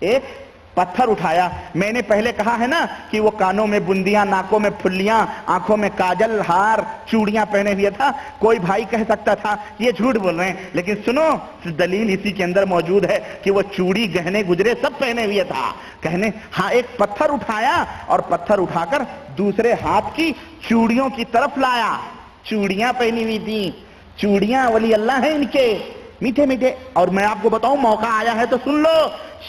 ایک پتھر اٹھایا. میں نے پہلے کہا ہے نا کہ وہ کانوں میں بندیاں، ناکوں میں پھلیاں، آنکھوں میں کاجل، ہار، چوڑیاں پہنے ہوئے تھا. کوئی بھائی کہہ سکتا تھا یہ جھوٹ بول رہے ہیں، لیکن سنو دلیل اسی کے اندر موجود ہے کہ وہ چوڑی، گہنے، گجرے سب پہنے ہوئے تھا. کہنے ہاں ایک پتھر اٹھایا اور پتھر اٹھا کر دوسرے ہاتھ کی چوڑیوں کی طرف لایا. چوڑیاں پہنی ہوئی تھی. چوڑیاں ولی اللہ ہیں ان کے، میٹھے میٹھے. اور میں آپ کو بتاؤں، موقع آیا ہے تو سن لو،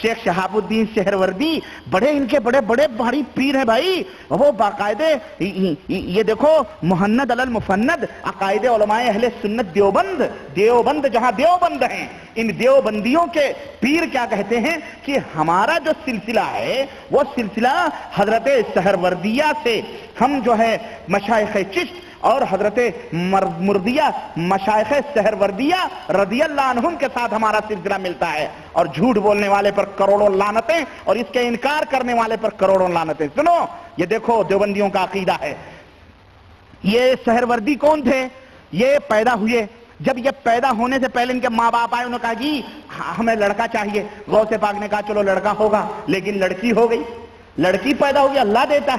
شیخ شہاب الدین سہروردی بڑے ان کے بڑے بڑے بھاری پیر ہیں بھائی. وہ باقاعدے یہ دیکھو محند علی المفند عقائد علماء اہل سنت دیوبند جہاں دیوبند ہیں، ان دیوبندیوں کے پیر کیا کہتے ہیں کہ ہمارا جو سلسلہ ہے وہ سلسلہ حضرت سہروردیہ سے، ہم جو ہے مشائخ چشت اور حضرت مردیہ مشائخ سہروردیہ رضی اللہ عنہم کے ساتھ ہمارا سلسلہ ملتا ہے. اور جھوٹ بولنے والے پر کروڑوں لعنتیں اور اس کے انکار کرنے والے پر کروڑوں لعنتیں. سنو یہ دیکھو دیوبندیوں کا عقیدہ ہے. یہ سہروردی کون تھے؟ یہ پیدا ہوئے، جب یہ پیدا ہونے سے پہلے ان کے ماں باپ آئے، انہوں نے کہا جی ہمیں لڑکا چاہیے. غوث پاک نے کہا چلو لڑکا ہوگا، لیکن لڑکی ہو گئی. لڑکی پیدا ہو گئی، اللہ دیتا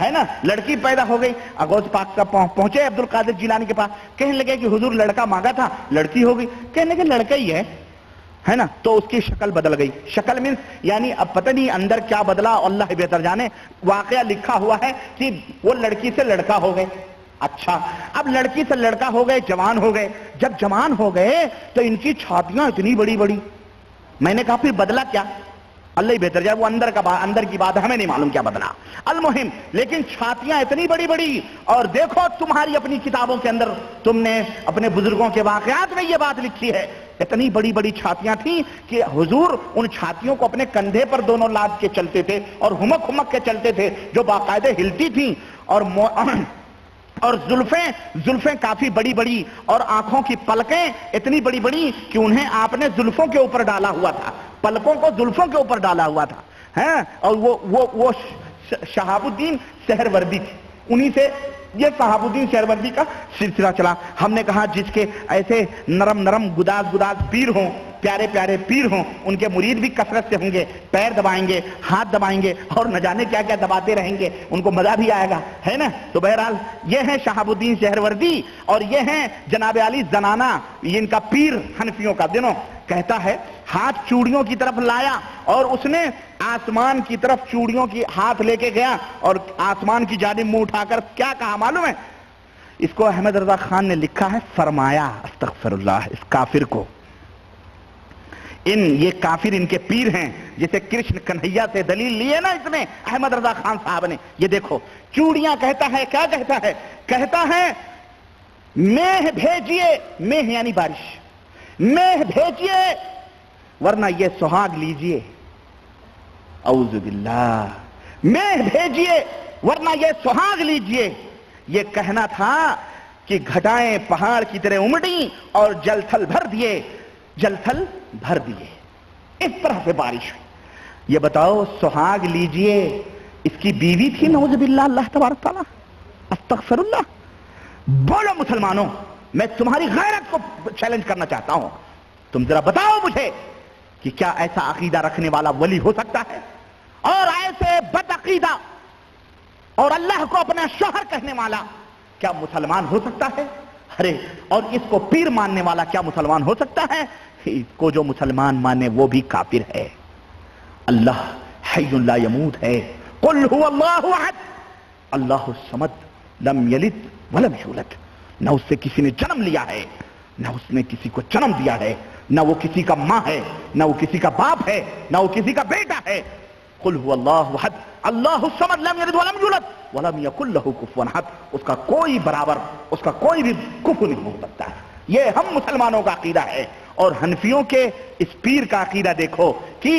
ہے نا. لڑکی پیدا ہو گئی. غوث پاک کا پہنچے عبد القادر جیلانی کے پاس، کہنے لگے کہ حضور لڑکا مانگا تھا، لڑکی ہو گئی. کہنے لگے لڑکا ہی ہے نا. تو اس کی شکل بدل گئی. شکل مینس یعنی اب پتہ نہیں اندر کیا بدلا، اللہ بہتر جانے. واقعہ لکھا ہوا ہے کہ وہ لڑکی سے لڑکا ہو گئے. اچھا اب لڑکی سے لڑکا ہو گئے، جوان ہو گئے. جب جوان ہو گئے تو ان کی چھاتیاں اتنی بڑی بڑی. میں نے کہا پھر بدلا کیا؟ اللہ ہی بہتر جائے، وہ اندر کی بات ہے، ہمیں نہیں معلوم کیا بدلا. المہم لیکن چھاتیاں اتنی بڑی بڑی. اور دیکھو تمہاری اپنی کتابوں کے اندر تم نے اپنے بزرگوں کے واقعات میں یہ بات لکھی ہے، اتنی بڑی بڑی چھاتیاں تھیں کہ حضور ان چھاتیوں کو اپنے کندھے پر دونوں لاد کے چلتے تھے اور ہمک ہمک کے چلتے تھے، جو باقاعدہ ہلتی تھیں. اور زلفیں کافی بڑی بڑی، اور آنکھوں کی پلکیں اتنی بڑی بڑی کہ انہیں آپ نے زلفوں کے اوپر ڈالا ہوا تھا، پلکوں کو زلفوں کے اوپر ڈالا ہوا تھا. اور وہ شہاب الدین سہروردی تھی. انہی سے یہ شہاب الدین سہروردی کا سلسلہ چلا. ہم نے کہا جس کے ایسے نرم نرم گداز پیر ہوں، پیارے پیارے پیر ہوں، ان کے مرید بھی کثرت سے ہوں گے. پیر دبائیں گے، ہاتھ دبائیں گے اور نہ جانے کیا کیا دباتے رہیں گے، ان کو مزہ بھی آئے گا، ہے نا. تو بہرحال یہ ہیں شہاب الدین سہروردی اور یہ ہیں جناب علی زنانہ، یہ ان کا پیر حنفیوں کا. دنوں کہتا ہے ہاتھ چوڑیوں کی طرف لایا اور اس نے آسمان کی طرف چوڑیوں کی ہاتھ لے کے گیا اور آسمان کی جانب منہ اٹھا کر کیا کہا معلوم ہے؟ اس کو احمد رضا خان نے لکھا ہے، فرمایا استغفر اللہ اس کافر کو. یہ کافر ان کے پیر ہیں، جسے کرشن کنہیا سے دلیل لیے نا اس نے احمد رضا خان صاحب نے. یہ دیکھو چوڑیاں کہتا ہے، کیا کہتا ہے؟ کہتا ہے میہ بھیجئے، میہ یعنی بارش، میہ بھیجئے ورنہ یہ سہاگ لیجئے. اعوذ باللہ. میہ بھیجئے ورنہ یہ سہاگ لیجئے. یہ کہنا تھا کہ گھٹائیں پہاڑ کی طرح امڑی اور جل تھل بھر دیے، جل تھل بھر دیے. اس طرح سے بارش ہوئی. یہ بتاؤ سہاگ لیجئے، اس کی بیوی تھی نعوذ باللہ اللہ تبارک تعالیٰ. استغفر اللہ. بولو مسلمانوں، میں تمہاری غیرت کو چیلنج کرنا چاہتا ہوں. تم ذرا بتاؤ مجھے کہ کیا ایسا عقیدہ رکھنے والا ولی ہو سکتا ہے؟ اور ایسے بد عقیدہ اور اللہ کو اپنا شوہر کہنے والا کیا مسلمان ہو سکتا ہے؟ ارے اور اس کو پیر ماننے والا کیا مسلمان ہو سکتا ہے؟ اس کو جو مسلمان مانے وہ بھی کافر ہے. اللہ حی لا یموت ہے. قل هو اللہ احد اللہ الصمد لم یلد ولم یولد. نہ اس سے کسی نے جنم لیا ہے، نہ اس نے کسی کو جنم دیا ہے، نہ وہ کسی کا ماں ہے، نہ وہ کسی کا باپ ہے، نہ وہ کسی کا بیٹا ہے. قل هو اللہ احد اللہ الصمد لم یلد ولم یولد ولم یکن له کفوا احد. اس کا کوئی برابر، اس کا کوئی بھی کفو نہیں ہو سکتا ہے. یہ ہم مسلمانوں کا عقیدہ ہے. اور حنفیوں کے اس پیر کا عقیدہ دیکھو کہ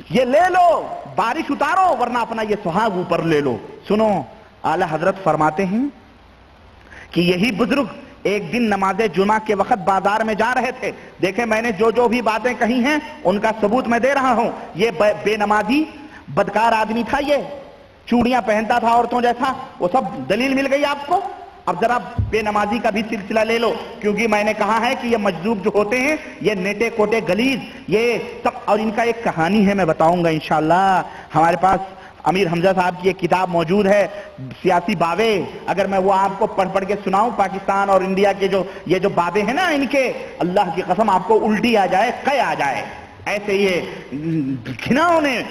یہ لے لو بارش اتارو ورنہ اپنا یہ سہاگ اوپر لے لو. سنو اعلی حضرت فرماتے ہیں کہ یہی بزرگ ایک دن نماز جمعہ کے وقت بازار میں جا رہے تھے. دیکھیں میں نے جو بھی باتیں کہی ہیں ان کا ثبوت میں دے رہا ہوں. یہ بے نمازی بدکار آدمی تھا، یہ چوڑیاں پہنتا تھا عورتوں جیسا، وہ سب دلیل مل گئی آپ کو. اب ذرا بے نمازی کا بھی سلسلہ لے لو، کیونکہ میں نے کہا ہے کہ یہ مجذوب جو ہوتے ہیں یہ نیٹے کوٹے گلیز یہ سب، اور ان کا ایک کہانی ہے میں بتاؤں گا انشاءاللہ. ہمارے پاس امیر حمزہ صاحب کی ایک کتاب موجود ہے سیاسی بابے، اگر میں وہ آپ کو پڑھ کے سناؤں پاکستان اور انڈیا کے یہ جو بابے ہیں نا ان کے، اللہ کی قسم آپ کو الٹی آ جائے، قے آ جائے. ایسے یہ گھناؤں نے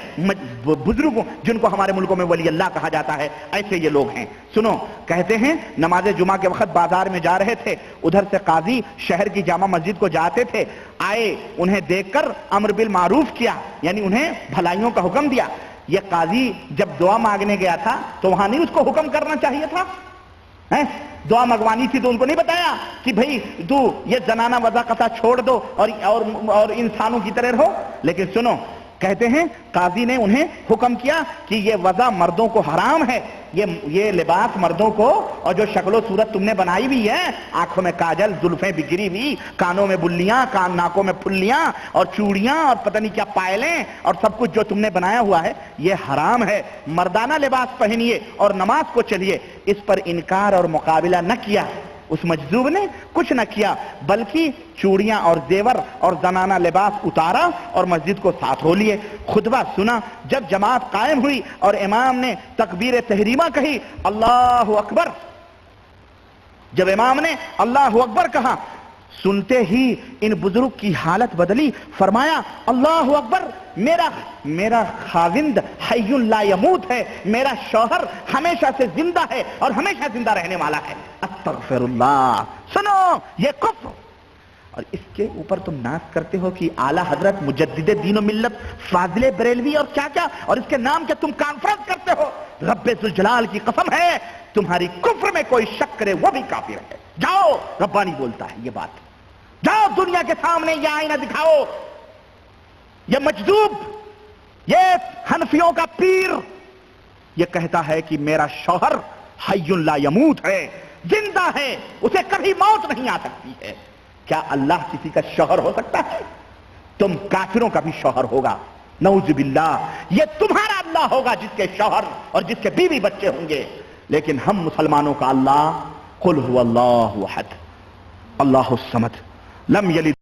بزرگوں جن کو ہمارے ملکوں میں ولی اللہ کہا جاتا ہے، ایسے یہ لوگ ہیں. سنو، کہتے ہیں نماز جمعہ کے وقت بازار میں جا رہے تھے، ادھر سے قاضی شہر کی جامع مسجد کو جاتے تھے، آئے، انہیں دیکھ کر امر بالمعروف کیا، یعنی انہیں بھلائیوں کا حکم دیا. یہ قاضی جب دعا مانگنے گیا تھا تو وہاں نہیں اس کو حکم کرنا چاہیے تھا؟ دعا منگوانی تھی تو ان کو نہیں بتایا کہ بھئی تو یہ زنانہ وضع قطع چھوڑ دو اور انسانوں کی طرح رہو؟ لیکن سنو، کہتے ہیں قاضی نے انہیں حکم کیا کہ یہ وضع مردوں کو حرام ہے، یہ لباس مردوں کو، اور جو شکل و صورت تم نے بنائی بھی ہے، آنکھوں میں کاجل، زلفیں بگری ہوئی، کانوں میں بلیاں، ناکوں میں پھلیاں اور چوڑیاں اور پتہ نہیں کیا پائلیں اور سب کچھ جو تم نے بنایا ہوا ہے یہ حرام ہے، مردانہ لباس پہنیے اور نماز کو چلیے. اس پر انکار اور مقابلہ نہ کیا، اس مجذوب نے کچھ نہ کیا، بلکہ چوڑیاں اور زیور اور زنانہ لباس اتارا اور مسجد کو ساتھ ہو لیے. خطبہ سنا. جب جماعت قائم ہوئی اور امام نے تکبیر تحریمہ کہی، اللہ اکبر، جب امام نے اللہ اکبر کہا، سنتے ہی ان بزرگ کی حالت بدلی. فرمایا اللہ اکبر، میرا خاوند حی لا یموت ہے، میرا شوہر ہمیشہ سے زندہ ہے اور ہمیشہ زندہ رہنے والا ہے. استغفر اللہ. سنو، یہ کفر. اور اس کے اوپر تم ناز کرتے ہو کہ اعلیٰ حضرت مجدد دین و ملت فاضل بریلوی اور کیا کیا، اور اس کے نام کے تم کانفرنس کرتے ہو. رب ذوالجلال کی قسم ہے، تمہاری کفر میں کوئی شک کرے وہ بھی کافر ہے. جاؤ، ربانی بولتا ہے یہ بات، جاؤ دنیا کے سامنے یہ آئینہ دکھاؤ. یہ مجذوب، یہ حنفیوں کا پیر، یہ کہتا ہے کہ میرا شوہر حی لا یموت ہے، زندہ ہے، اسے کبھی موت نہیں آ سکتی ہے. کیا اللہ کسی کا شوہر ہو سکتا ہے؟ تم کافروں کا بھی شوہر ہوگا، نعوذ باللہ. یہ تمہارا اللہ ہوگا جس کے شوہر اور جس کے بیوی بچے ہوں گے. لیکن ہم مسلمانوں کا اللہ، قل هو اللہ احد اللہ الصمد لم یلد